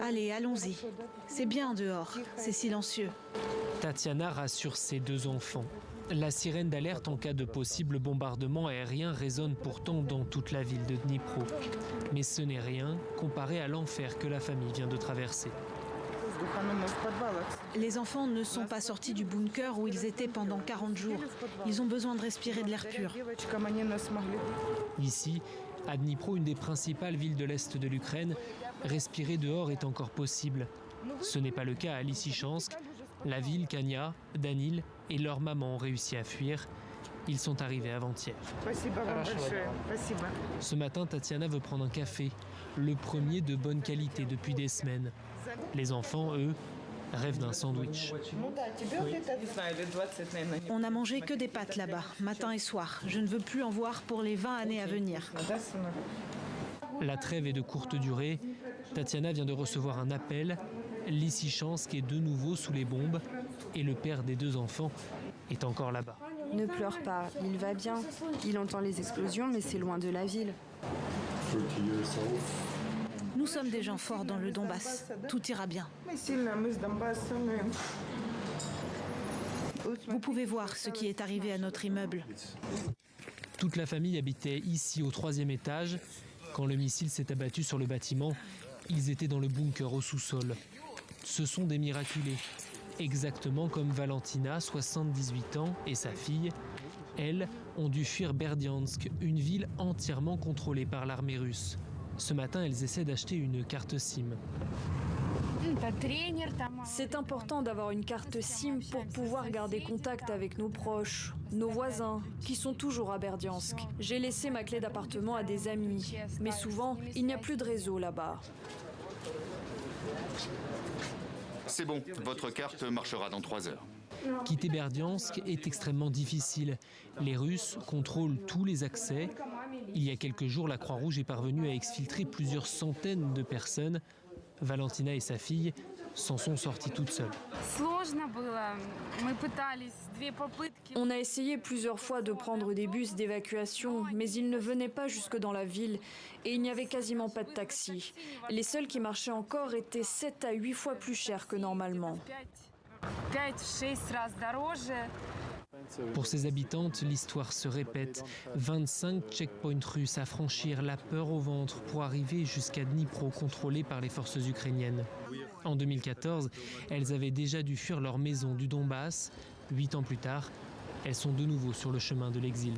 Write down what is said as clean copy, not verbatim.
Allez, allons-y. C'est bien dehors, c'est silencieux. Tatiana rassure ses 2 enfants. La sirène d'alerte en cas de possible bombardement aérien résonne pourtant dans toute la ville de Dnipro. Mais ce n'est rien comparé à l'enfer que la famille vient de traverser. Les enfants ne sont pas sortis du bunker où ils étaient pendant 40 jours. Ils ont besoin de respirer de l'air pur. Ici, à Dnipro, une des principales villes de l'Est de l'Ukraine, respirer dehors est encore possible. Ce n'est pas le cas à Lysychansk. La ville, Kania, Danil et leur maman ont réussi à fuir. Ils sont arrivés avant-hier. Ce matin, Tatiana veut prendre un café, le premier de bonne qualité depuis des semaines. Les enfants, eux, rêvent d'un sandwich. On n'a mangé que des pâtes là-bas, matin et soir. Je ne veux plus en voir pour les 20 années à venir. La trêve est de courte durée. Tatiana vient de recevoir un appel. Lysychansk est de nouveau sous les bombes et le père des 2 enfants est encore là-bas. Ne pleure pas, il va bien. Il entend les explosions, mais c'est loin de la ville. Nous sommes des gens forts dans le Donbass. Tout ira bien. Vous pouvez voir ce qui est arrivé à notre immeuble. Toute la famille habitait ici au 3e étage. Quand le missile s'est abattu sur le bâtiment, ils étaient dans le bunker au sous-sol. Ce sont des miraculés, exactement comme Valentina, 78 ans, et sa fille. Elles ont dû fuir Berdiansk, une ville entièrement contrôlée par l'armée russe. Ce matin, elles essaient d'acheter une carte SIM. C'est important d'avoir une carte SIM pour pouvoir garder contact avec nos proches, nos voisins, qui sont toujours à Berdiansk. J'ai laissé ma clé d'appartement à des amis, mais souvent, il n'y a plus de réseau là-bas. C'est bon, votre carte marchera dans 3 heures. Quitter Berdiansk est extrêmement difficile. Les Russes contrôlent tous les accès. Il y a quelques jours, la Croix-Rouge est parvenue à exfiltrer plusieurs centaines de personnes. Valentina et sa fille s'en sont sorties toutes seules. On a essayé plusieurs fois de prendre des bus d'évacuation, mais ils ne venaient pas jusque dans la ville et il n'y avait quasiment pas de taxi. Les seuls qui marchaient encore étaient 7 à 8 fois plus chers que normalement. Pour ses habitantes, l'histoire se répète. 25 checkpoints russes à franchir, la peur au ventre pour arriver jusqu'à Dnipro, contrôlé par les forces ukrainiennes. En 2014, elles avaient déjà dû fuir leur maison du Donbass. 8 ans plus tard, elles sont de nouveau sur le chemin de l'exil.